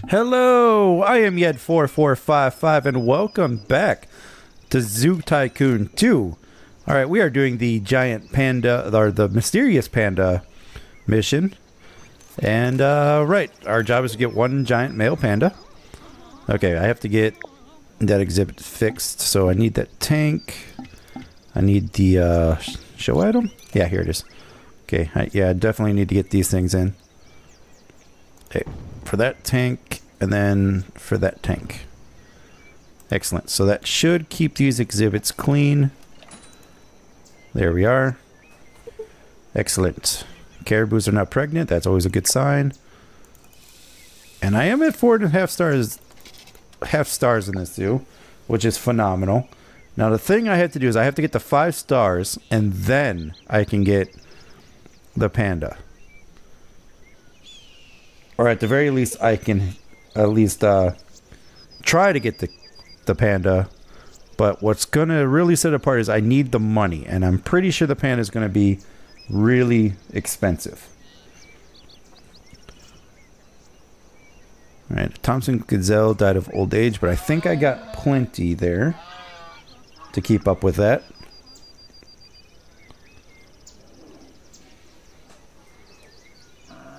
Hello, I am Yed4455 and welcome back to Zoo Tycoon 2. Alright, we are doing the giant panda, or the Mysterious Panda mission. And, right, our job is to get one giant male panda. Okay, I have to get that exhibit fixed, so I need that tank. I need the, show item? Yeah, here it is. Okay, I definitely need to get these things in. Okay, for that tank, and then for that tank. Excellent. So that should keep these exhibits clean. There we are. Excellent. Caribous are not pregnant. That's always a good sign. And I am at 4.5 stars, half stars in this zoo, which is phenomenal. Now the thing I have to do is I have to get the 5 stars, and then I can get the panda. Or at the very least, I can at least try to get the panda. But what's going to really set it apart is I need the money. And I'm pretty sure the panda is going to be really expensive. Alright, Thompson Gazelle died of old age, but I think I got plenty there to keep up with that.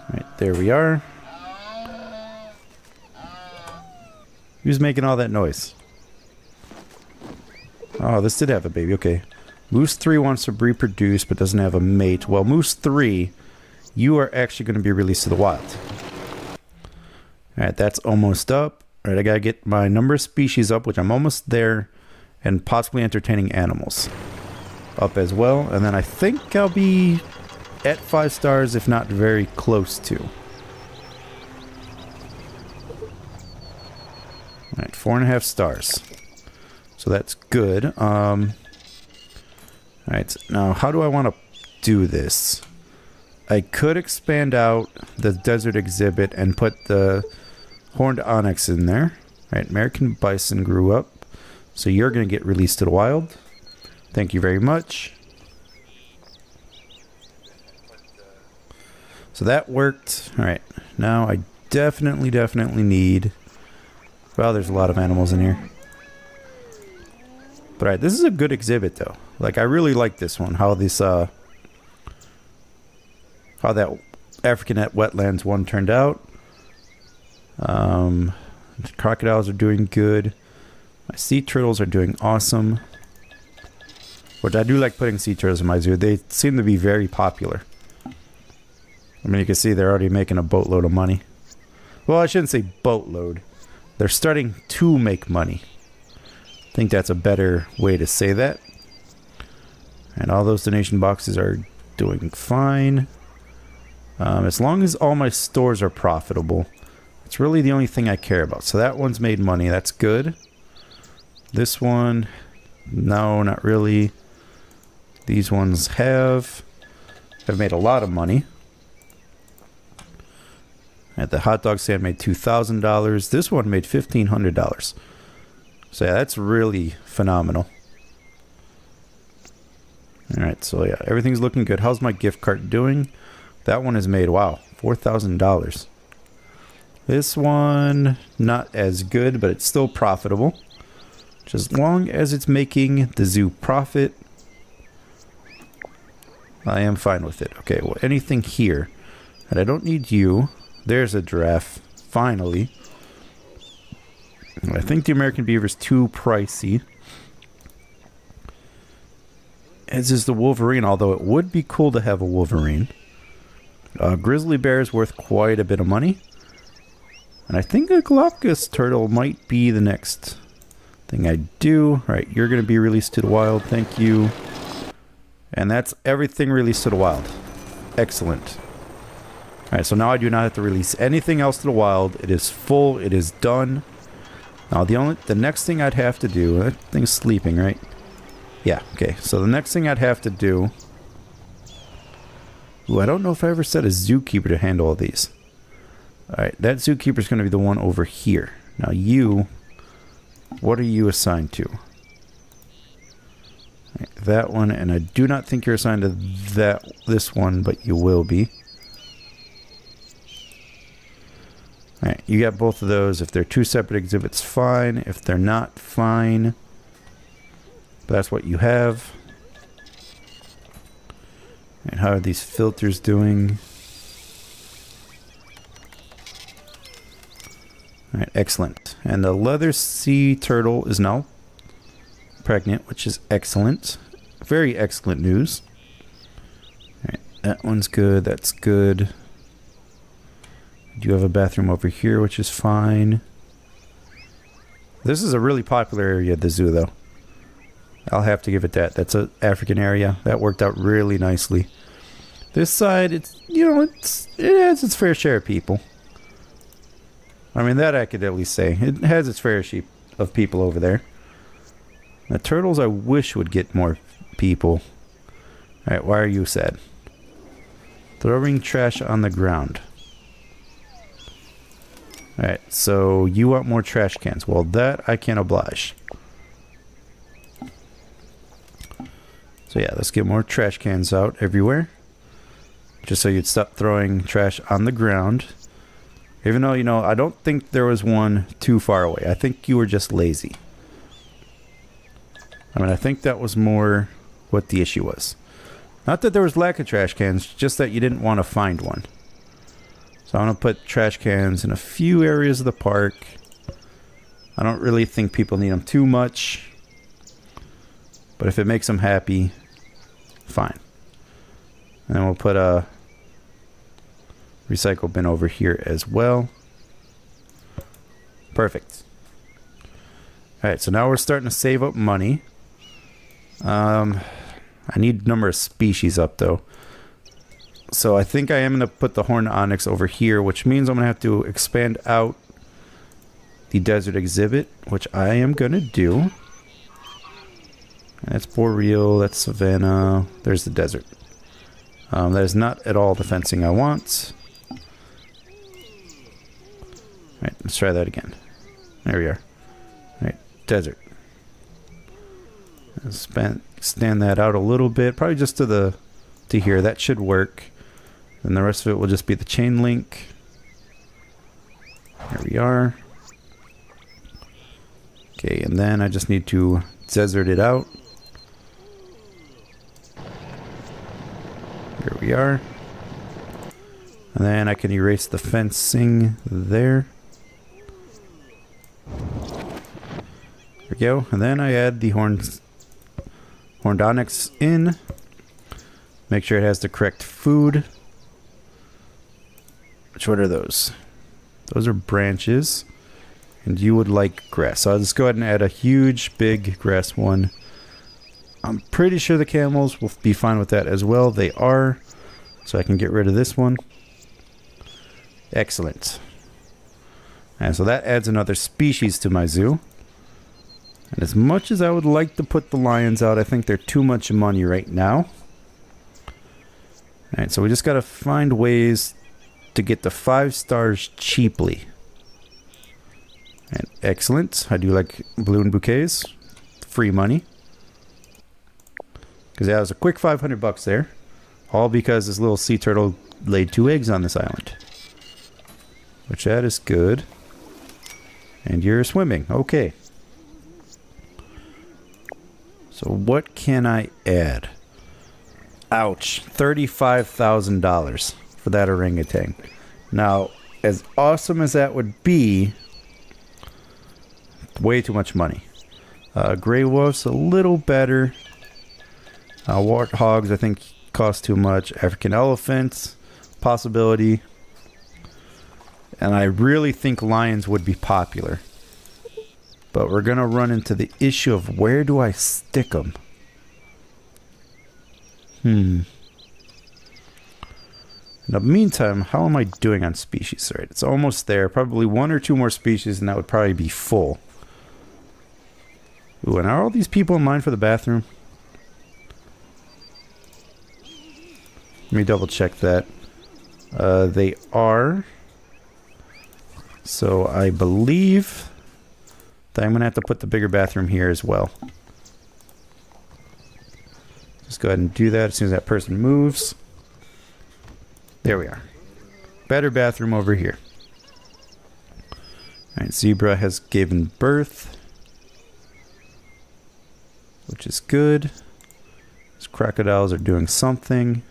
Alright, there we are. Who's making all that noise? Oh, this did have a baby. Okay. Moose 3 wants to reproduce but doesn't have a mate. Well, Moose 3, you are actually going to be released to the wild. Alright, that's almost up. Alright, I gotta get my number of species up, which I'm almost there. And possibly entertaining animals up as well. And then I think I'll be at 5 stars, if not very close to. Alright, 4.5 stars. So that's good. Alright, now how do I want to do this? I could expand out the desert exhibit and put the horned onyx in there. Alright, American bison grew up. So you're going to get released to the wild. Thank you very much. So that worked. Alright, now I definitely need... Well, there's a lot of animals in here. But alright, this is a good exhibit though. Like, I really like this one. How this, how that African at Wetlands one turned out. Crocodiles are doing good. My sea turtles are doing awesome. Which I do like putting sea turtles in my zoo. They seem to be very popular. I mean, you can see they're already making a boatload of money. Well, I shouldn't say boatload. They're starting to make money. I think that's a better way to say that. And all those donation boxes are doing fine. As long as all my stores are profitable, it's really the only thing I care about. So that one's made money. That's good. This one, no, not really. These ones have made a lot of money. At the hot dog stand made $2,000. This one made $1,500. So yeah, that's really phenomenal. Alright, so yeah, everything's looking good. How's my gift cart doing? That one has made, wow, $4,000. This one, not as good, but it's still profitable. Just as long as it's making the zoo profit, I am fine with it. Okay, well, anything here. And I don't need you. There's a giraffe, finally. I think the American beaver is too pricey. As is the wolverine, although it would be cool to have a wolverine. Grizzly bear is worth quite a bit of money. And I think a Galapagos turtle might be the next thing I do. Right, you're going to be released to the wild. Thank you. And that's everything released to the wild. Excellent. Alright, so now I do not have to release anything else to the wild. It is full. It is done. Now the next thing I'd have to do... That thing's sleeping, right? Yeah, okay. So the next thing I'd have to do... Ooh, I don't know if I ever set a zookeeper to handle all these. Alright, that zookeeper is going to be the one over here. Now you... What are you assigned to? Right, that one, and I do not think you're assigned to this one, but you will be. Alright, you got both of those. If they're two separate exhibits, fine. If they're not, fine. But that's what you have. And how are these filters doing? Alright, excellent. And the leather sea turtle is now pregnant, which is excellent. Very excellent news. Alright, that one's good. That's good. I do have a bathroom over here, which is fine. This is a really popular area at the zoo, though. I'll have to give it that. That's an African area. That worked out really nicely. This side, it's, you know, it has its fair share of people. I mean, that I could at least say. It has its fair share of people over there. The turtles, I wish, would get more people. Alright, why are you sad? Throwing trash on the ground. Alright, so you want more trash cans. Well, that I can oblige. So yeah, let's get more trash cans out everywhere. Just so you'd stop throwing trash on the ground. Even though, you know, I don't think there was one too far away. I think you were just lazy. I mean, I think that was more what the issue was. Not that there was lack of trash cans, just that you didn't want to find one. So I'm going to put trash cans in a few areas of the park. I don't really think people need them too much. But if it makes them happy, fine. And then we'll put a recycle bin over here as well. Perfect. Alright, so now we're starting to save up money. I need number of species up though. So I think I am going to put the horned onyx over here, which means I'm going to have to expand out the desert exhibit, which I am going to do. That's boreal, that's savanna, there's the desert. That is not at all the fencing I want. Alright, let's try that again. There we are. Alright, desert. Extend that out a little bit, probably just to here. That should work. And the rest of it will just be the chain link. There we are. Okay, and then I just need to desert it out. Here we are. And then I can erase the fencing there. There we go. And then I add the horned onyx in. Make sure it has the correct food. Which one are those? Those are branches. And you would like grass. So I'll just go ahead and add a huge, big grass one. I'm pretty sure the camels will be fine with that as well. They are. So I can get rid of this one. Excellent. And so that adds another species to my zoo. And as much as I would like to put the lions out, I think they're too much money right now. Alright, so we just gotta find ways to get the 5 stars cheaply. And excellent. I do like balloon bouquets. Free money. Because that was a quick 500 bucks there. All because this little sea turtle laid 2 eggs on this island. Which that is good. And you're swimming. Okay. So what can I add? Ouch. $35,000 for that orangutan. Now, as awesome as that would be, way too much money. Gray wolves, a little better. Warthogs, I think, cost too much. African elephants, possibility. And I really think lions would be popular. But we're going to run into the issue of where do I stick them? In the meantime, how am I doing on species? Right, it's almost there. Probably 1 or 2 more species and that would probably be full. Ooh, and are all these people in line for the bathroom? Let me double check that. They are. So I believe that I'm going to have to put the bigger bathroom here as well. Just go ahead and do that as soon as that person moves. There we are. Better bathroom over here. Alright, zebra has given birth, which is good. These crocodiles are doing something.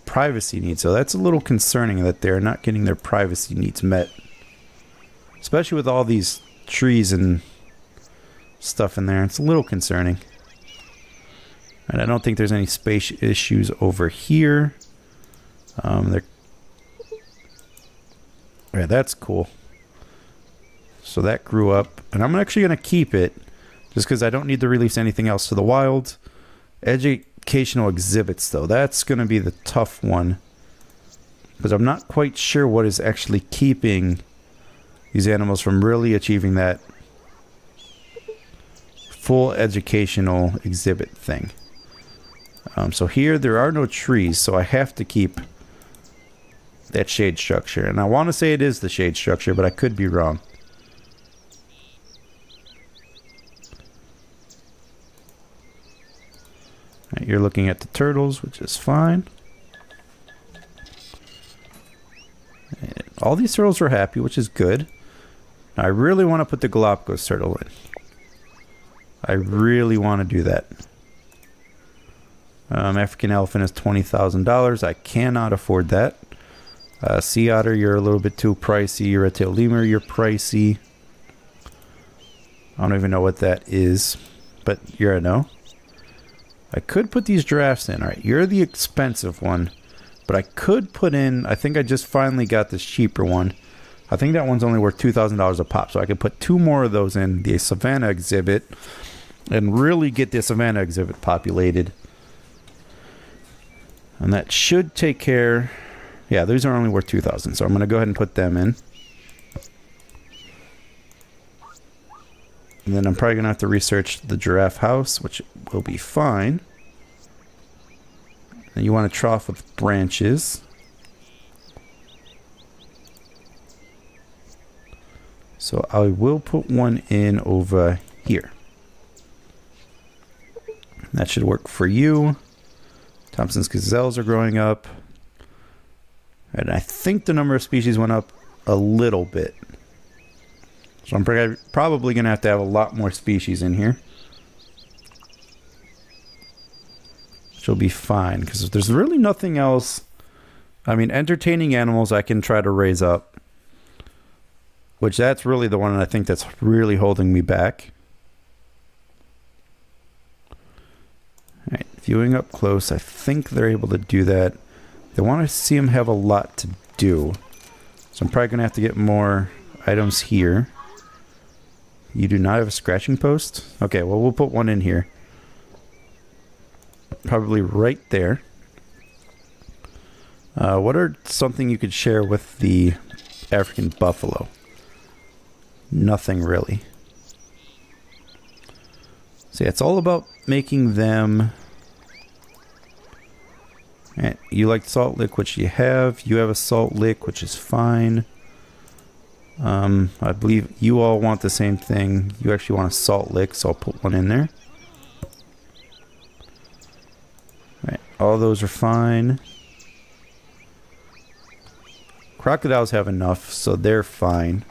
Privacy needs, so that's a little concerning that they're not getting their privacy needs met. Especially with all these trees and stuff in there. It's a little concerning. And I don't think there's any space issues over here. Yeah, that's cool. So that grew up. And I'm actually going to keep it just because I don't need to release anything else to the wild. Educational exhibits, though. That's going to be the tough one. Because I'm not quite sure what is actually keeping these animals from really achieving that full educational exhibit thing. So here there are no trees, so I have to keep that shade structure. And I want to say it is the shade structure, but I could be wrong. Right, you're looking at the turtles, which is fine. And all these turtles are happy, which is good. I really want to put the Galapagos turtle in. I really want to do that. African elephant is $20,000. I cannot afford that. Sea otter, you're a little bit too pricey. Red-tailed lemur, you're pricey. I don't even know what that is, but you're a no. I could put these giraffes in. All right, you're the expensive one, but I could put in, I think I just finally got this cheaper one. I think that one's only worth $2,000 a pop, so I could put 2 more of those in the Savannah exhibit and really get the Savannah exhibit populated. And that should take care. Yeah, these are only worth $2,000, so I'm going to go ahead and put them in. And then I'm probably going to have to research the giraffe house, which will be fine. And you want a trough with branches. So I will put one in over here. That should work for you. Thompson's gazelles are growing up. And I think the number of species went up a little bit. So I'm probably going to have a lot more species in here. Which will be fine, because there's really nothing else. I mean, entertaining animals I can try to raise up. Which that's really the one I think that's really holding me back. Alright, viewing up close, I think they're able to do that. They want to see them have a lot to do. So I'm probably going to have to get more items here. You do not have a scratching post? Okay, well, we'll put one in here. Probably right there. What are something you could share with the African buffalo? Nothing really. So yeah, it's all about making them... And you like salt lick, which you have. You have a salt lick, which is fine. I believe you all want the same thing. You actually want a salt lick, so I'll put one in there. Right, all those are fine. Crocodiles have enough, so they're fine.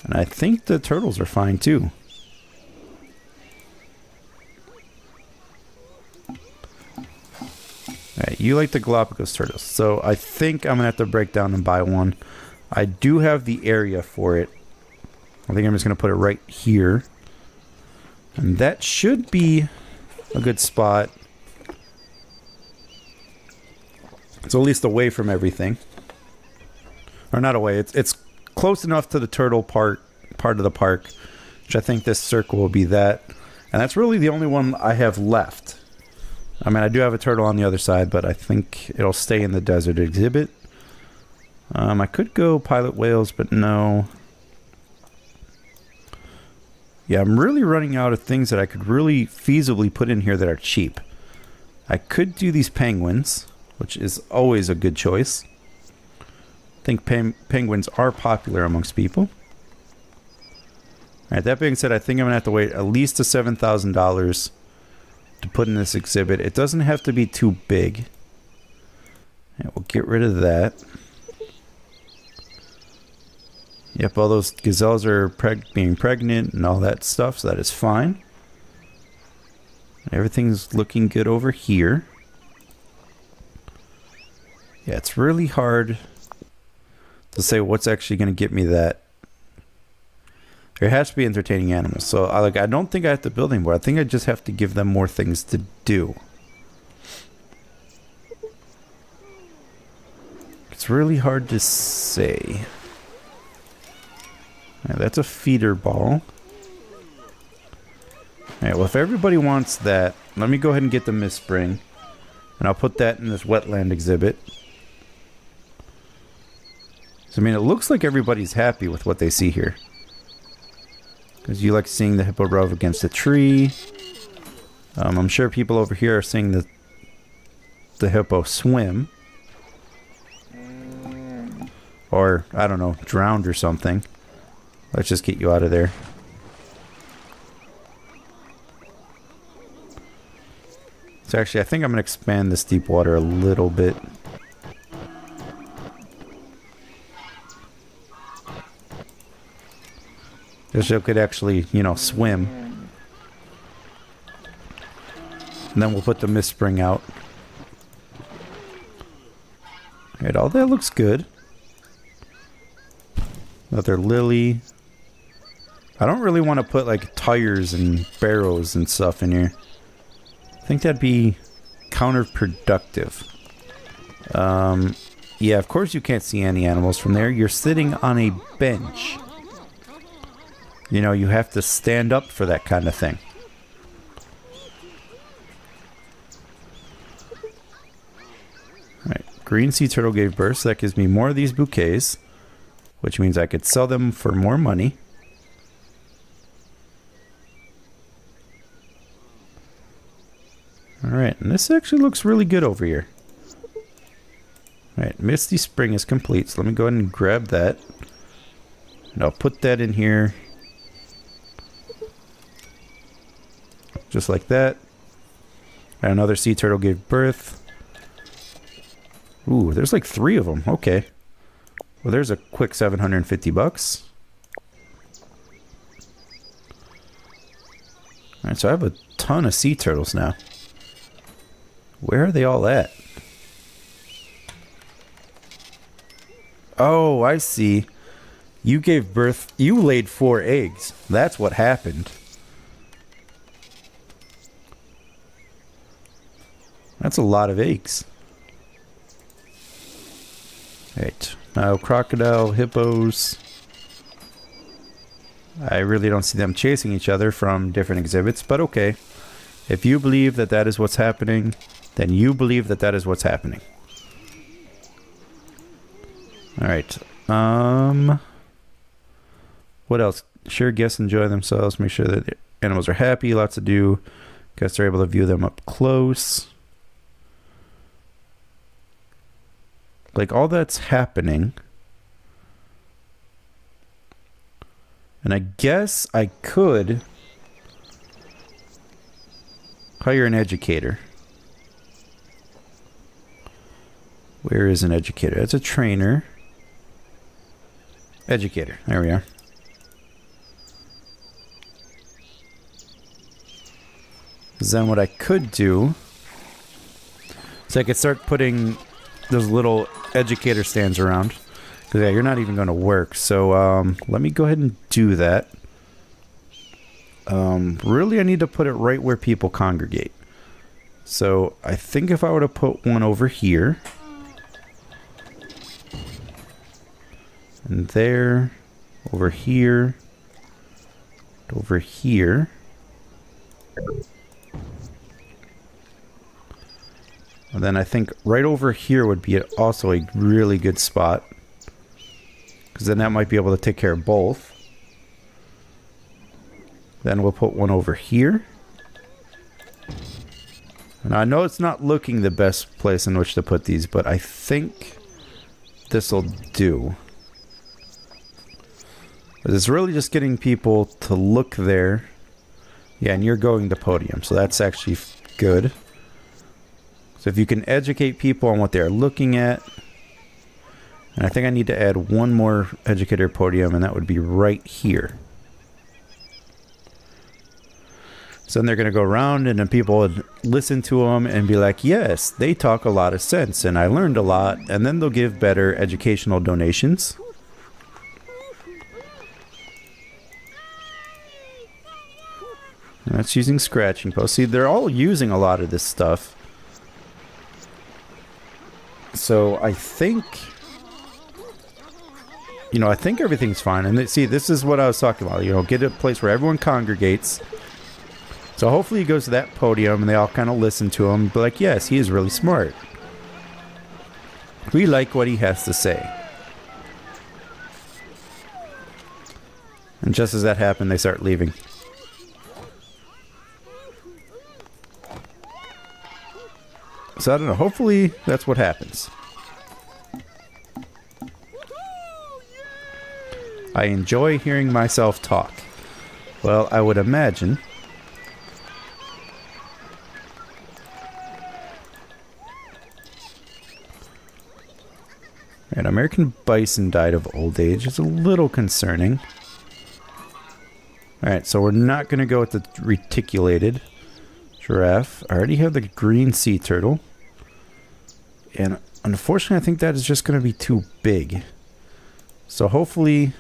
And I think the turtles are fine too. Alright, you like the Galapagos turtles, so I think I'm going to have to break down and buy one. I do have the area for it. I think I'm just going to put it right here. And that should be a good spot. It's at least away from everything. Or not away, it's close enough to the turtle part of the park, which I think this circle will be that. And that's really the only one I have left. I mean, I do have a turtle on the other side, but I think it'll stay in the desert exhibit. I could go pilot whales, but no. Yeah, I'm really running out of things that I could really feasibly put in here that are cheap. I could do these penguins, which is always a good choice. I think penguins are popular amongst people. Alright, that being said, I think I'm going to have to wait at least to $7,000 to put in this exhibit. It doesn't have to be too big. And we'll get rid of that. Yep, all those gazelles are being pregnant and all that stuff, so that is fine. Everything's looking good over here. Yeah, it's really hard to say what's actually going to get me that. There has to be entertaining animals. So I don't think I have to build anymore. I think I just have to give them more things to do. It's really hard to say. Right, that's a feeder ball. Alright, well if everybody wants that, let me go ahead and get the mist spring. And I'll put that in this wetland exhibit. So I mean, it looks like everybody's happy with what they see here. Because you like seeing the hippo rub against a tree. I'm sure people over here are seeing the hippo swim. Or, I don't know, drowned or something. Let's just get you out of there. So actually, I think I'm going to expand this deep water a little bit. Just so it could actually, you know, swim. And then we'll put the mist spring out. Alright, all that looks good. Another lily. I don't really want to put like tires and barrows and stuff in here. I think that'd be counterproductive. Yeah, of course you can't see any animals from there. You're sitting on a bench. You know, you have to stand up for that kind of thing. Alright, green sea turtle gave birth, so that gives me more of these bouquets. Which means I could sell them for more money. Alright, and this actually looks really good over here. Alright, Misty Spring is complete, so let me go ahead and grab that. And I'll put that in here. Just like that. And another sea turtle gave birth. Ooh, there's like 3 of them. Okay. Well, there's a quick 750 bucks. Alright, so I have a ton of sea turtles now. Where are they all at? Oh, I see. You gave birth... You laid 4 eggs. That's what happened. That's a lot of eggs. Alright. Now, crocodile, hippos. I really don't see them chasing each other from different exhibits, but okay. If you believe that that is what's happening, then you believe that that is what's happening. Alright. What else? Sure, guests enjoy themselves. Make sure that the animals are happy. Lots to do. Guests are able to view them up close. Like, all that's happening. And I guess I could hire an educator. Where is an educator? That's a trainer. Educator. There we are. Then what I could do is I could start putting those little educator stands around. Because yeah, you're not even going to work. So let me go ahead and do that. Really, I need to put it right where people congregate. So I think if I were to put one over here. And there. Over here. Over here. And then I think right over here would be also a really good spot. Because then that might be able to take care of both. Then we'll put one over here. And I know it's not looking the best place in which to put these, but I think this will do. It's really just getting people to look there. Yeah, and you're going to podium, so that's actually good. So if you can educate people on what they're looking at. And I think I need to add one more educator podium, and that would be right here. So then they're going to go around, and then people would listen to them and be like, yes, they talk a lot of sense, and I learned a lot. And then they'll give better educational donations. And that's using scratching posts. See, they're all using a lot of this stuff. So I think... You know, I think everything's fine. And see, this is what I was talking about. You know, get a place where everyone congregates. So hopefully he goes to that podium and they all kind of listen to him. Be like, yes, he is really smart. We like what he has to say. And just as that happened, they start leaving. So I don't know. Hopefully that's what happens. I enjoy hearing myself talk. Well, I would imagine. An American bison died of old age. It's a little concerning. Alright, so we're not going to go with the reticulated giraffe. I already have the green sea turtle. And unfortunately, I think that is just going to be too big. So hopefully...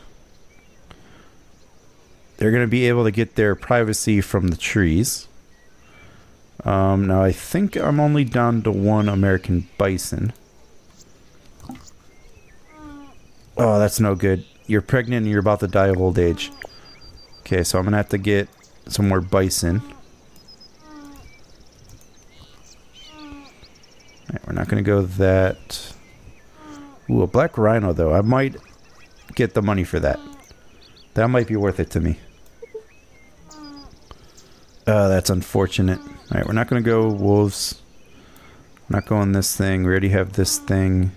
they're going to be able to get their privacy from the trees. Now, I think I'm only down to one American bison. Oh, that's no good. You're pregnant and you're about to die of old age. Okay, so I'm going to have to get some more bison. Alright, we're not going to go that. Ooh, a black rhino, though. I might get the money for that. That might be worth it to me. That's unfortunate. Alright, we're not going to go wolves. We're not going this thing. We already have this thing.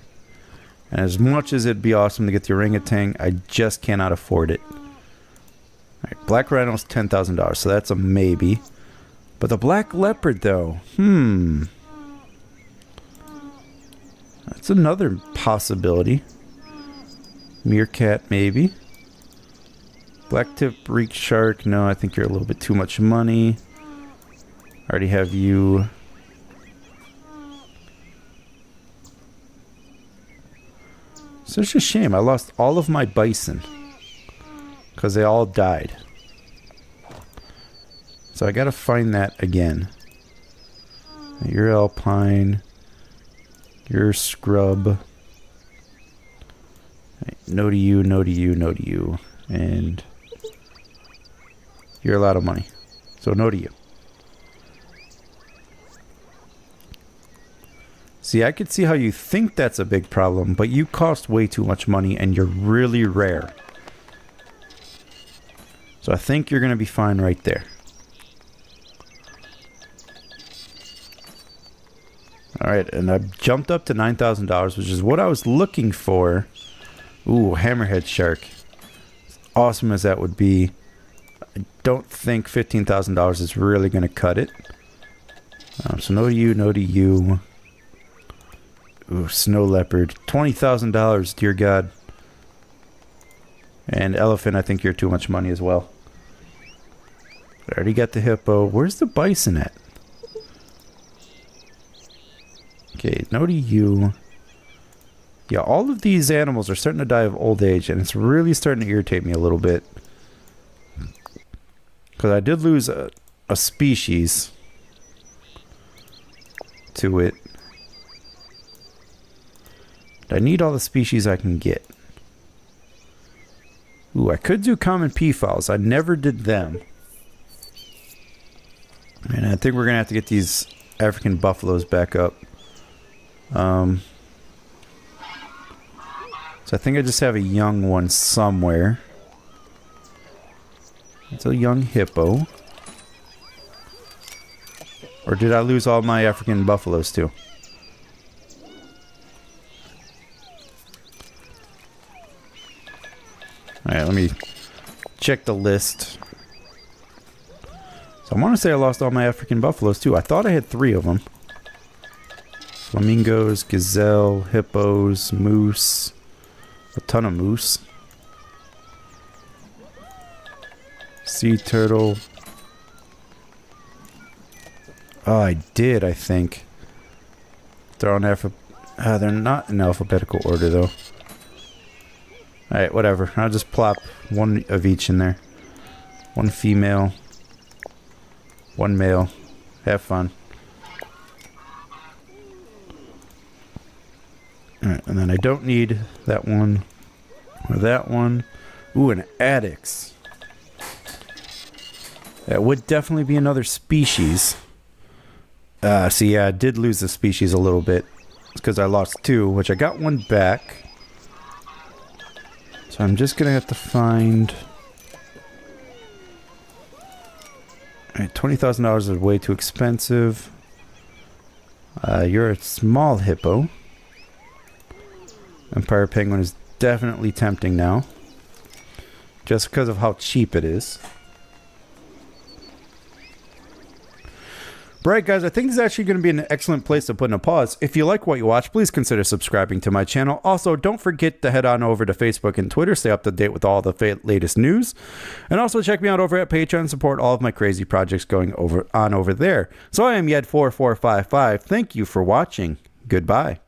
And as much as it'd be awesome to get the orangutan, I just cannot afford it. Alright, black rhino's $10,000, so that's a maybe. But the black leopard, though. That's another possibility. Meerkat, maybe. Blacktip reef shark. No, I think you're a little bit too much money. I already have you. So it's just a shame. I lost all of my bison. Because they all died. So I gotta find that again. You're alpine. You're scrub. No to you, no to you, no to you. And... you're a lot of money. So no to you. See, I could see how you think that's a big problem, but you cost way too much money and you're really rare. So I think you're going to be fine right there. Alright, and I've jumped up to $9,000, which is what I was looking for. Ooh, hammerhead shark. As awesome as that would be, I don't think $15,000 is really going to cut it. So no to you, no to you. Ooh, snow leopard. $20,000, dear God. And elephant, I think you're too much money as well. I already got the hippo. Where's the bison at? Okay, no to you. Yeah, all of these animals are starting to die of old age, and it's really starting to irritate me a little bit. Because I did lose a species to it. I need all the species I can get. Ooh, I could do common peafowls. I never did them. And I think we're going to have to get these African buffaloes back up. So I think I just have a young one somewhere. It's a young hippo. Or did I lose all my African buffaloes too? Alright, let me check the list. So I want to say I lost all my African buffaloes too. I thought I had 3 of them. Flamingos, gazelle, hippos, moose. A ton of moose. Sea turtle. Oh, I did, I think. They're on they're not in alphabetical order, though. Alright, whatever. I'll just plop one of each in there. One female. One male. Have fun. Alright, and then I don't need that one. Or that one. Ooh, an Addix. That would definitely be another species. So yeah, I did lose the species a little bit. It's because I lost two, which I got one back. So I'm just going to have to find... Alright, $20,000 is way too expensive. You're a small hippo. Empire Penguin is definitely tempting now. Just because of how cheap it is. Right, guys, I think this is actually going to be an excellent place to put in a pause. If you like what you watch, please consider subscribing to my channel. Also, don't forget to head on over to Facebook and Twitter, stay up to date with all the latest news. And also check me out over at Patreon and support all of my crazy projects going on over there. So I am Yed4455. Thank you for watching. Goodbye.